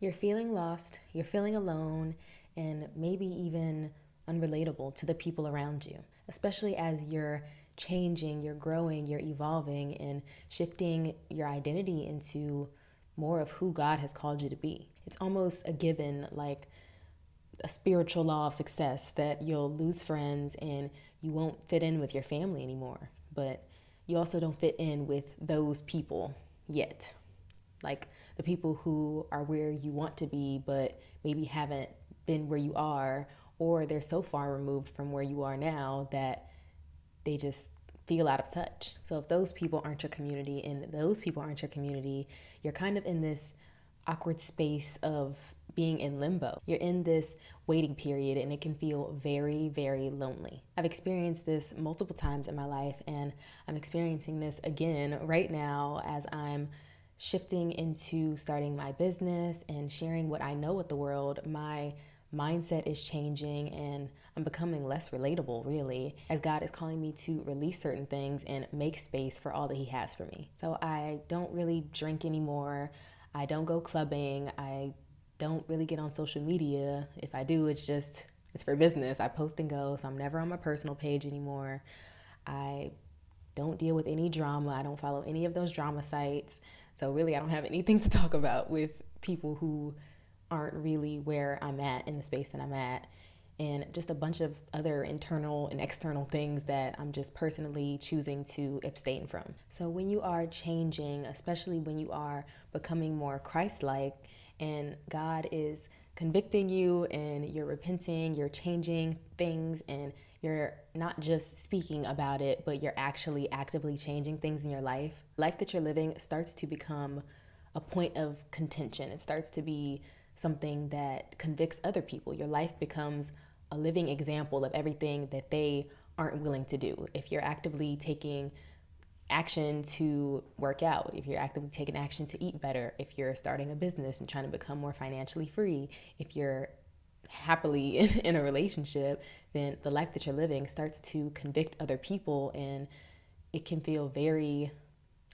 You're feeling lost, you're feeling alone, and maybe even unrelatable to the people around you, especially as you're changing, you're growing, you're evolving, and shifting your identity into more of who God has called you to be. It's almost a given, like a spiritual law of success, that you'll lose friends and you won't fit in with your family anymore. But you also don't fit in with those people yet. Like the people who are where you want to be, but maybe haven't been where you are, or they're so far removed from where you are now that they just feel out of touch. So if those people aren't your community and those people aren't your community, you're kind of in this awkward space of being in limbo. You're in this waiting period and it can feel very, very lonely. I've experienced this multiple times in my life, and I'm experiencing this again right now as I'm shifting into starting my business and sharing what I know with the world. My mindset is changing and I'm becoming less relatable, really, as God is calling me to release certain things and make space for all that He has for me. So I don't really drink anymore. I don't go clubbing. I don't really get on social media. If I do, it's for business. I post and go, so I'm never on my personal page anymore. I don't deal with any drama. I don't follow any of those drama sites. So really, I don't have anything to talk about with people who aren't really where I'm at in the space that I'm at. And just a bunch of other internal and external things that I'm just personally choosing to abstain from. So when you are changing, especially when you are becoming more Christ-like, and God is convicting you and you're repenting, you're changing things, and you're not just speaking about it, but you're actually actively changing things in your life that you're living starts to become a point of contention. It starts to be something that convicts other people. Your life becomes a living example of everything that they aren't willing to do. If you're actively taking action to work out, if you're actively taking action to eat better, if you're starting a business and trying to become more financially free, if you're happily in a relationship, then the life that you're living starts to convict other people, and it can feel very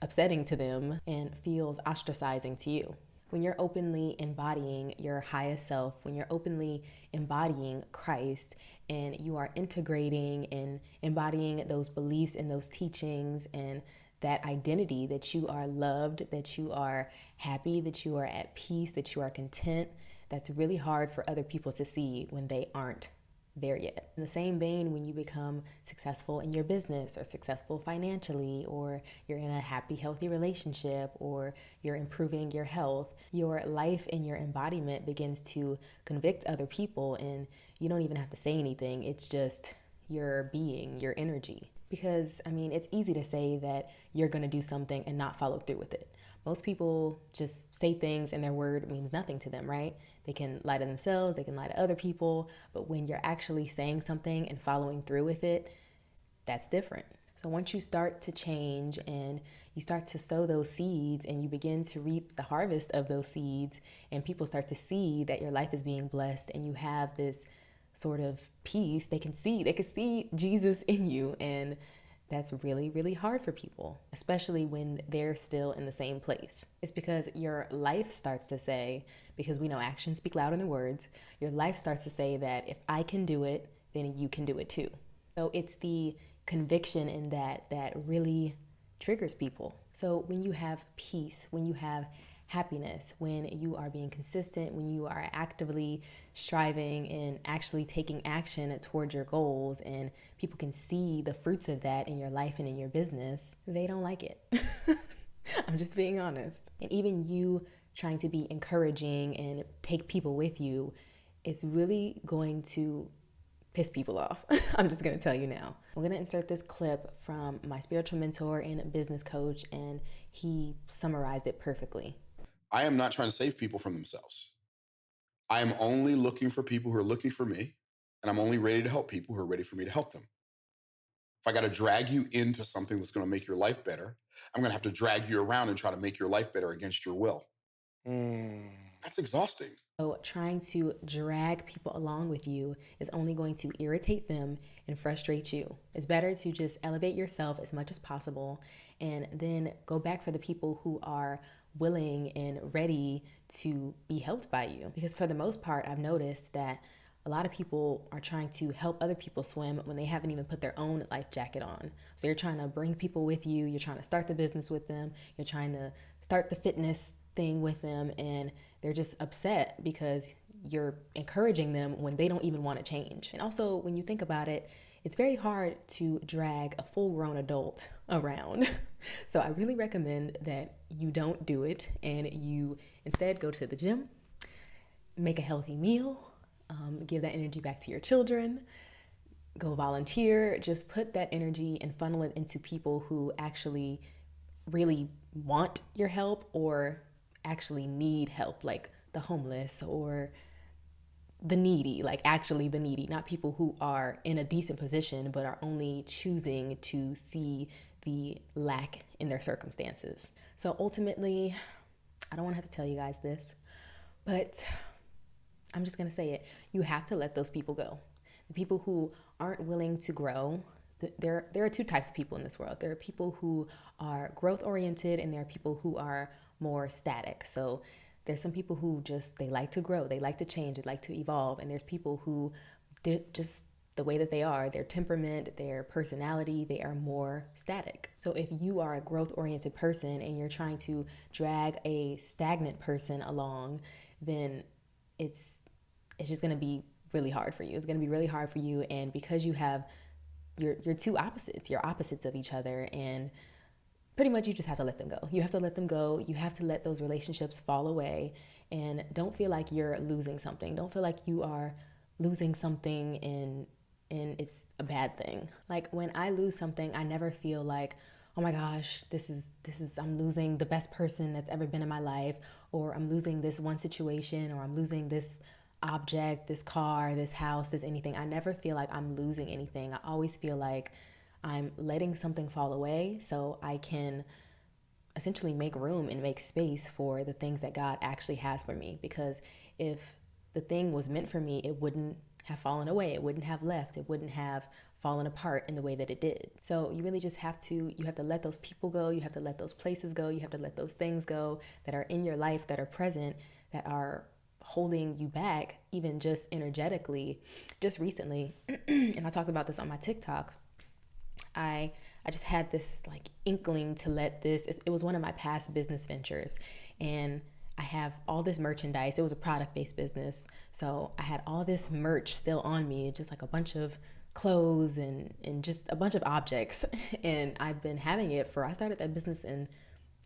upsetting to them and feels ostracizing to you. When you're openly embodying your highest self, when you're openly embodying Christ, and you are integrating and embodying those beliefs and those teachings and that identity, that you are loved, that you are happy, that you are at peace, that you are content, that's really hard for other people to see when they aren't there yet. In the same vein, when you become successful in your business or successful financially, or you're in a happy, healthy relationship, or you're improving your health, your life and your embodiment begins to convict other people, and you don't even have to say anything. It's just your being, your energy. Because, it's easy to say that you're going to do something and not follow through with it. Most people just say things and their word means nothing to them, right? They can lie to themselves, they can lie to other people, but when you're actually saying something and following through with it, that's different. So once you start to change and you start to sow those seeds and you begin to reap the harvest of those seeds, and people start to see that your life is being blessed and you have this sort of peace, they can see Jesus in you, and that's really, really hard for people, especially when they're still in the same place. It's because your life starts to say, because we know actions speak louder than words, your life starts to say that if I can do it, then you can do it too. So it's the conviction in that really triggers people. So when you have peace, when you have happiness, when you are being consistent, when you are actively striving and actually taking action towards your goals, and people can see the fruits of that in your life and in your business, they don't like it. I'm just being honest. And even you trying to be encouraging and take people with you, it's really going to piss people off. I'm just going to tell you now. I'm going to insert this clip from my spiritual mentor and business coach, and he summarized it perfectly. I am not trying to save people from themselves. I am only looking for people who are looking for me, and I'm only ready to help people who are ready for me to help them. If I got to drag you into something that's going to make your life better, I'm going to have to drag you around and try to make your life better against your will. That's exhausting. So trying to drag people along with you is only going to irritate them and frustrate you. It's better to just elevate yourself as much as possible and then go back for the people who are willing and ready to be helped by you. Because for the most part, I've noticed that a lot of people are trying to help other people swim when they haven't even put their own life jacket on. So you're trying to bring people with you, you're trying to start the business with them, you're trying to start the fitness thing with them, and they're just upset because you're encouraging them when they don't even want to change. And also, when you think about it, it's very hard to drag a full grown adult around. So I really recommend that you don't do it and you instead go to the gym, make a healthy meal, give that energy back to your children, go volunteer, just put that energy and funnel it into people who actually really want your help or actually need help, like the homeless or the needy, like actually the needy, not people who are in a decent position but are only choosing to see the lack in their circumstances. So ultimately, I don't want to have to tell you guys this, but I'm just going to say it. You have to let those people go. The people who aren't willing to grow, there are two types of people in this world. There are people who are growth oriented and there are people who are more static. So there's some people who just, they like to grow, they like to change, they like to evolve. And there's people who, they're just the way that they are, their temperament, their personality, they are more static. So if you are a growth oriented person and you're trying to drag a stagnant person along, then it's just going to be really hard for you. It's going to be really hard for you. And because you have you're two opposites, you're opposites of each other, and pretty much you just have to let them go. You have to let them go. You have to let those relationships fall away, and don't feel like you're losing something. Don't feel like you are losing something and it's a bad thing. Like when I lose something, I never feel like, oh my gosh, this is I'm losing the best person that's ever been in my life, or I'm losing this one situation, or I'm losing this object, this car, this house, this anything. I never feel like I'm losing anything. I always feel like I'm letting something fall away so I can essentially make room and make space for the things that God actually has for me. Because if the thing was meant for me, it wouldn't have fallen away. It wouldn't have left. It wouldn't have fallen apart in the way that it did. So you really just have to let those people go. You have to let those places go. You have to let those things go that are in your life, that are present, that are holding you back, even just energetically. Just recently, and I talked about this on my TikTok, I just had this like inkling to let this, it was one of my past business ventures, and I have all this merchandise. It was a product-based business. So I had all this merch still on me, just like a bunch of clothes and just a bunch of objects. And I've been having it I started that business in,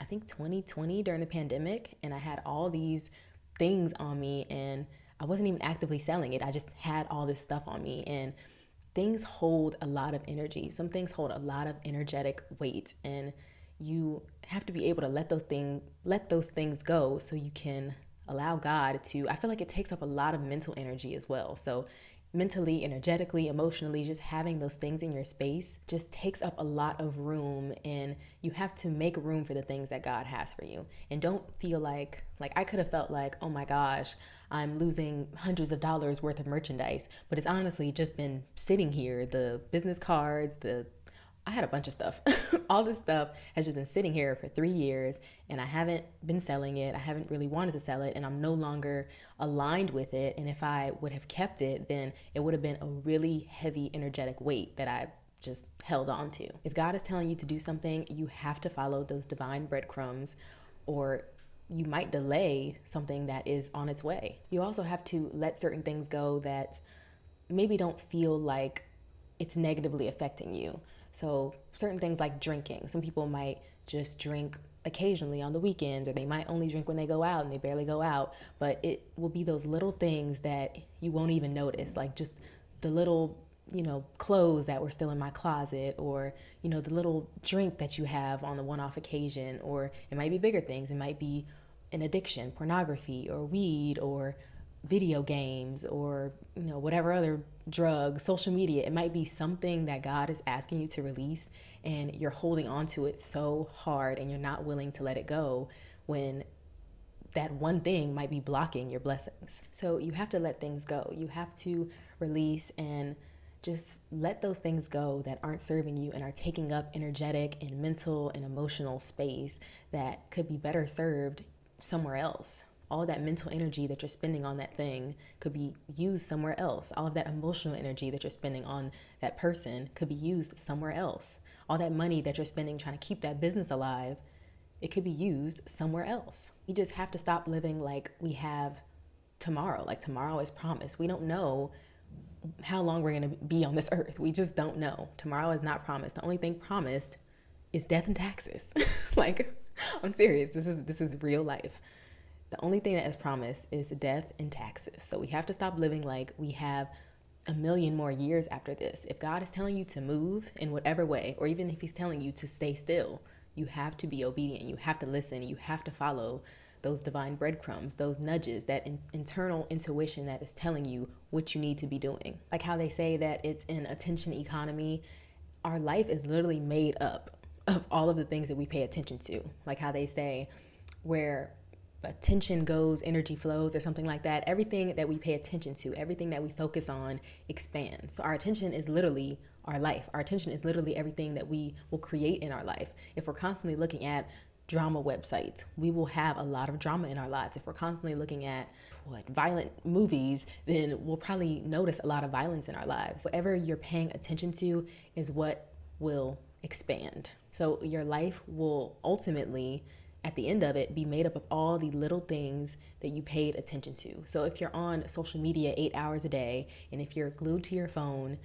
I think 2020 during the pandemic. And I had all these things on me and I wasn't even actively selling it. I just had all this stuff on me, and things hold a lot of energy. Some things hold a lot of energetic weight, and you have to be able to let those things go so you can allow God to, I feel like it takes up a lot of mental energy as well. So mentally, energetically, emotionally, just having those things in your space just takes up a lot of room, and you have to make room for the things that God has for you. And don't feel like I could have felt like, oh my gosh, I'm losing hundreds of dollars worth of merchandise, but it's honestly just been sitting here. The business cards, I had a bunch of stuff. All this stuff has just been sitting here for 3 years, and I haven't been selling it. I haven't really wanted to sell it, and I'm no longer aligned with it. And if I would have kept it, then it would have been a really heavy energetic weight that I just held on to. If God is telling you to do something, you have to follow those divine breadcrumbs, or you might delay something that is on its way. You also have to let certain things go that maybe don't feel like it's negatively affecting you. So certain things like drinking. Some people might just drink occasionally on the weekends, or they might only drink when they go out and they barely go out. But it will be those little things that you won't even notice, like just the little, clothes that were still in my closet, or, the little drink that you have on the one-off occasion. Or it might be bigger things. It might be an addiction, pornography or weed or video games, or whatever other drug, social media. It might be something that God is asking you to release, and you're holding on to it so hard and you're not willing to let it go, when that one thing might be blocking your blessings. So you have to let things go. You have to release and just let those things go that aren't serving you and are taking up energetic and mental and emotional space that could be better served somewhere else. All of that mental energy that you're spending on that thing could be used somewhere else. All of that emotional energy that you're spending on that person could be used somewhere else. All that money that you're spending trying to keep that business alive, it could be used somewhere else. We just have to stop living like we have tomorrow. Like tomorrow is promised. We don't know how long we're going to be on this earth. We just don't know. Tomorrow is not promised. The only thing promised is death and taxes. Like, I'm serious. This is real life. The only thing that is promised is death and taxes. So we have to stop living like we have a million more years after this. If God is telling you to move in whatever way, or even if he's telling you to stay still, you have to be obedient. You have to listen. You have to follow those divine breadcrumbs, those nudges, that internal intuition that is telling you what you need to be doing. Like how they say that it's an attention economy. Our life is literally made up of all of the things that we pay attention to. Like how they say where attention goes, energy flows, or something like that. Everything that we pay attention to, everything that we focus on expands. So our attention is literally our life. Our attention is literally everything that we will create in our life. If we're constantly looking at drama websites, we will have a lot of drama in our lives. If we're constantly looking at violent movies, then we'll probably notice a lot of violence in our lives. Whatever you're paying attention to is what will expand. So your life will ultimately, at the end of it, be made up of all the little things that you paid attention to. So if you're on social media 8 hours a day, and if you're glued to your phone,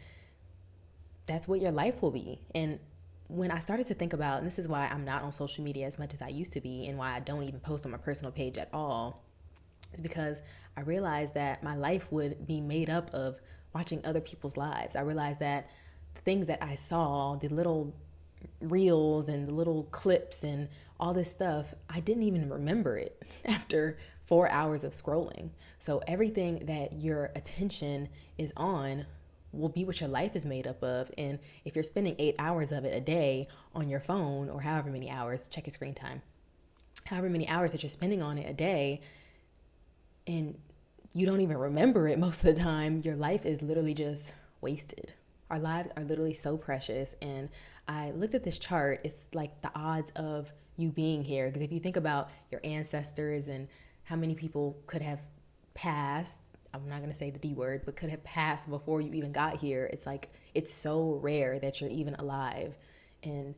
that's what your life will be. And when I started to think about, and this is why I'm not on social media as much as I used to be, and why I don't even post on my personal page at all, is because I realized that my life would be made up of watching other people's lives. I realized that the things that I saw, the little reels and the little clips and all this stuff, I didn't even remember it after 4 hours of scrolling. So everything that your attention is on will be what your life is made up of. And if you're spending 8 hours of it a day on your phone, or however many hours, check your screen time, however many hours that you're spending on it a day, and you don't even remember it most of the time, your life is literally just wasted. Our lives are literally so precious. And I looked at this chart. It's like the odds of you being here. Because if you think about your ancestors and how many people could have passed, I'm not going to say the D word, but could have passed before you even got here. It's like, it's so rare that you're even alive. And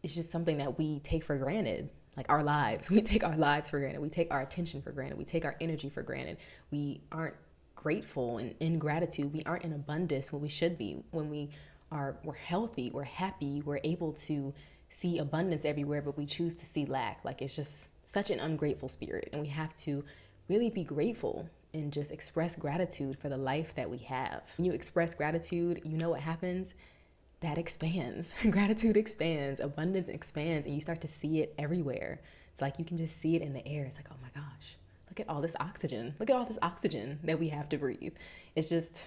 it's just something that we take for granted. Like our lives, we take our lives for granted. We take our attention for granted. We take our energy for granted. We aren't grateful and in gratitude. We aren't in abundance when we should be. When we're healthy, we're happy, we're able to see abundance everywhere, but we choose to see lack. Like, it's just such an ungrateful spirit. And we have to really be grateful and just express gratitude for the life that we have. When you express gratitude, you know what happens? That expands. Gratitude expands, abundance expands, and you start to see it everywhere. It's like you can just see it in the air. It's like, oh my gosh, look at all this oxygen. Look at all this oxygen that we have to breathe. It's just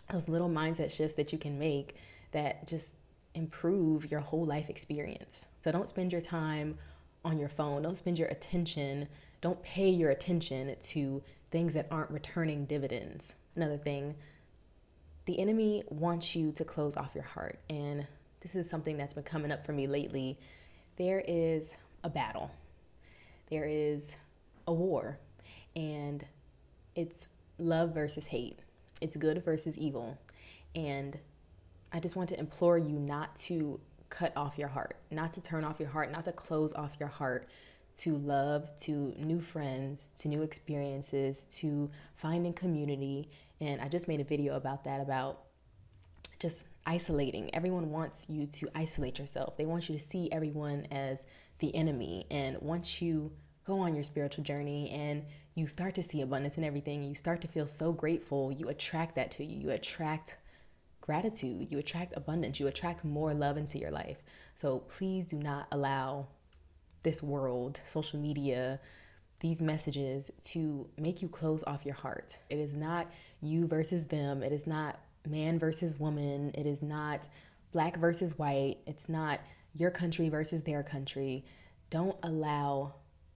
those little mindset shifts that you can make that just improve your whole life experience. So don't spend your time on your phone. Don't spend your attention. Don't pay your attention to things that aren't returning dividends. Another thing, the enemy wants you to close off your heart. And this is something that's been coming up for me lately. There is a battle. There is a war. And it's love versus hate. It's good versus evil. And I just want to implore you not to cut off your heart, not to turn off your heart, not to close off your heart to love, to new friends, to new experiences, to finding community. And I just made a video about that, about just isolating. Everyone wants you to isolate yourself. They want you to see everyone as the enemy. And once you go on your spiritual journey and you start to see abundance in everything, you start to feel so grateful, you attract that to you. You attract gratitude, you attract abundance, you attract more love into your life. So please do not allow this world, social media, these messages to make you close off your heart. It is not you versus them. It is not man versus woman. It is not black versus white. It's not your country versus their country. Don't allow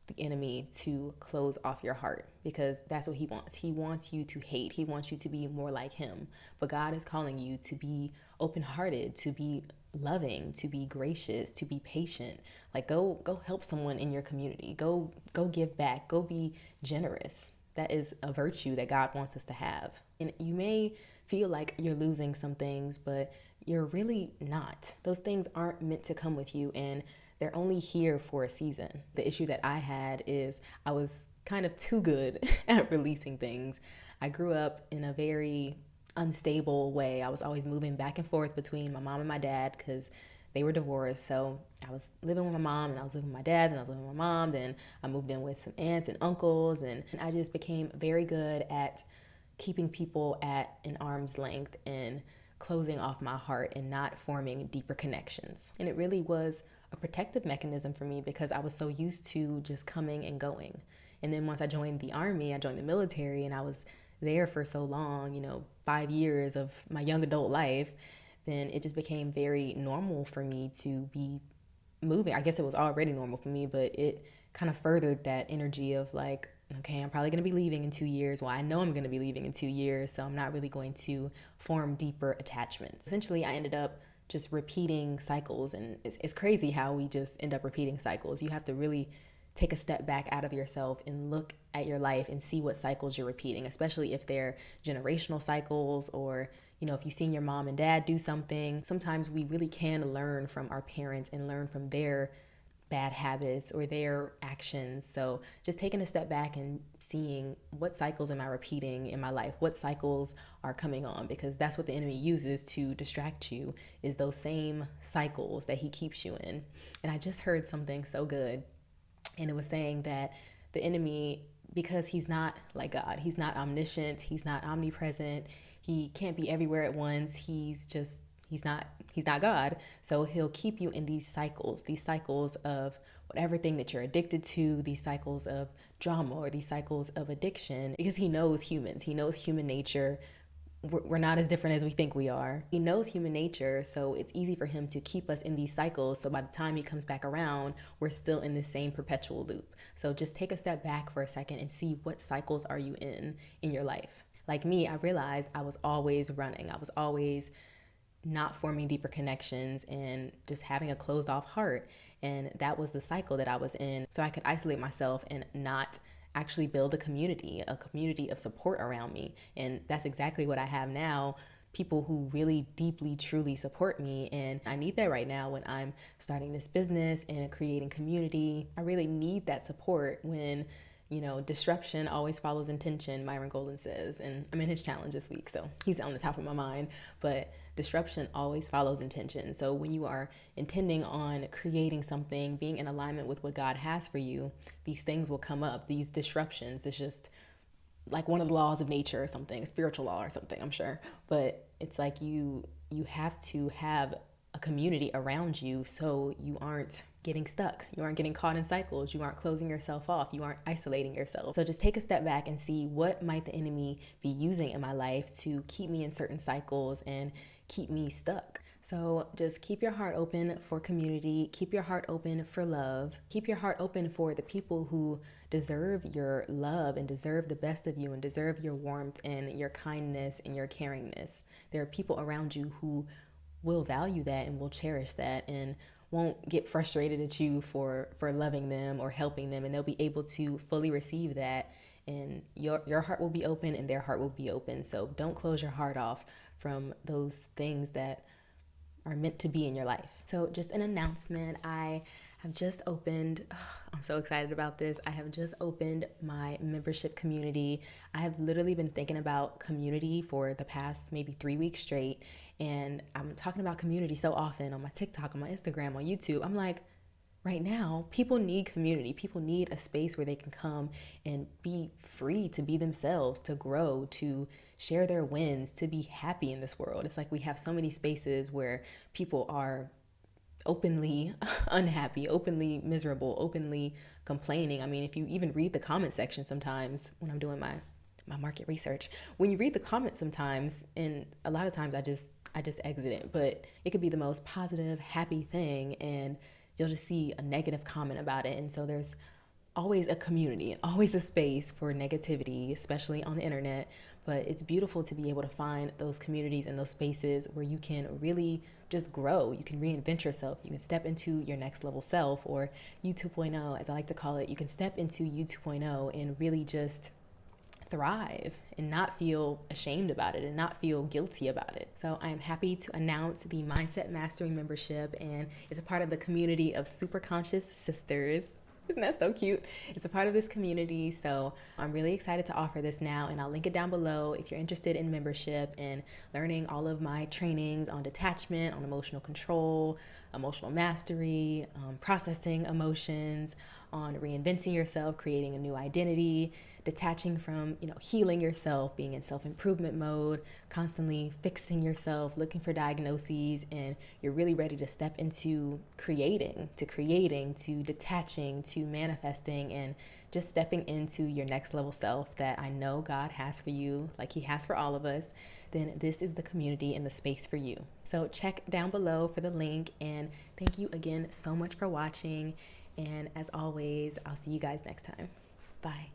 the enemy to close off your heart, because that's what he wants. He wants you to hate. He wants you to be more like him. But God is calling you to be open-hearted, to be loving, to be gracious, to be patient. Like go help someone in your community. Go give back. Go be generous. That is a virtue that God wants us to have. And you may feel like you're losing some things, but you're really not. Those things aren't meant to come with you, and they're only here for a season. The issue that I had is I was kind of too good at releasing things. I grew up in a very unstable way. I was always moving back and forth between my mom and my dad because they were divorced. So I was living with my mom, and I was living with my dad, and I was living with my mom. Then I moved in with some aunts and uncles, and I just became very good at keeping people at an arm's length and closing off my heart and not forming deeper connections. And it really was a protective mechanism for me because I was so used to just coming and going. And then once I joined the army, I joined the military, and I was there for so long, 5 years of my young adult life, then it just became very normal for me to be moving. I guess it was already normal for me, but it kind of furthered that energy of like, okay, I'm probably going to be leaving in 2 years. Well, I know I'm going to be leaving in 2 years, so I'm not really going to form deeper attachments. Essentially, I ended up just repeating cycles, and it's crazy how we just end up repeating cycles. You have to really take a step back out of yourself and look at your life and see what cycles you're repeating, especially if they're generational cycles, or if you've seen your mom and dad do something. Sometimes we really can learn from our parents and learn from their bad habits or their actions. So just taking a step back and seeing what cycles am I repeating in my life, what cycles are coming on, because that's what the enemy uses to distract you, is those same cycles that he keeps you in. And I just heard something so good, and it was saying that the enemy, because he's not like God, he's not omniscient, he's not omnipresent, he can't be everywhere at once, he's not God. So he'll keep you in these cycles of whatever thing that you're addicted to, these cycles of drama or these cycles of addiction, because he knows humans, he knows human nature. We're not as different as we think we are. He knows human nature, so it's easy for him to keep us in these cycles. So by the time he comes back around, we're still in the same perpetual loop. So just take a step back for a second and see what cycles are you in your life. Like me, I realized I was always running. I was always not forming deeper connections and just having a closed off heart. And that was the cycle that I was in. So I could isolate myself and not actually build a community of support around me. And that's exactly what I have now. People who really deeply, truly support me. And I need that right now when I'm starting this business and creating community. I really need that support when, disruption always follows intention, Myron Golden says. And I'm in his challenge this week, so he's on the top of my mind. But disruption always follows intention. So when you are intending on creating something, being in alignment with what God has for you, these things will come up, these disruptions. It's just like one of the laws of nature or something, a spiritual law or something, I'm sure. But it's like you have to have a community around you so you aren't getting stuck. You aren't getting caught in cycles. You aren't closing yourself off. You aren't isolating yourself. So just take a step back and see what might the enemy be using in my life to keep me in certain cycles and keep me stuck. So just keep your heart open for community. Keep your heart open for love. Keep your heart open for the people who deserve your love and deserve the best of you and deserve your warmth and your kindness and your caringness. There are people around you who will value that and will cherish that and won't get frustrated at you for loving them or helping them, and they'll be able to fully receive that, and your heart will be open and their heart will be open. So don't close your heart off from those things that are meant to be in your life. So just an announcement, I have just opened, I'm so excited about this. I have just opened my membership community. I have literally been thinking about community for the past maybe 3 weeks straight. And I'm talking about community so often on my TikTok, on my Instagram, on YouTube. I'm like, right now, people need community. People need a space where they can come and be free to be themselves, to grow, to share their wins, to be happy in this world. It's like we have so many spaces where people are openly unhappy, openly miserable, openly complaining. I mean, if you even read the comment section sometimes when I'm doing my market research, when you read the comments sometimes, and a lot of times I just exit it, but it could be the most positive, happy thing, and you'll just see a negative comment about it. And so there's always a community, always a space for negativity, especially on the internet. But it's beautiful to be able to find those communities and those spaces where you can really just grow. You can reinvent yourself. You can step into your next level self, or you 2.0, as I like to call it. You can step into you 2.0 and really just thrive and not feel ashamed about it and not feel guilty about it. So I am happy to announce the Mindset Mastery membership, and it's a part of the community of super conscious sisters. Isn't that so cute? It's a part of this community. So I'm really excited to offer this now, and I'll link it down below if you're interested in membership and learning all of my trainings on detachment, on emotional control, emotional mastery, processing emotions, on reinventing yourself, creating a new identity, detaching from, healing yourself, being in self-improvement mode, constantly fixing yourself, looking for diagnoses, and you're really ready to step into creating, to detaching, to manifesting, and just stepping into your next level self that I know God has for you, like He has for all of us, then this is the community and the space for you. So check down below for the link, and thank you again so much for watching. And as always, I'll see you guys next time. Bye.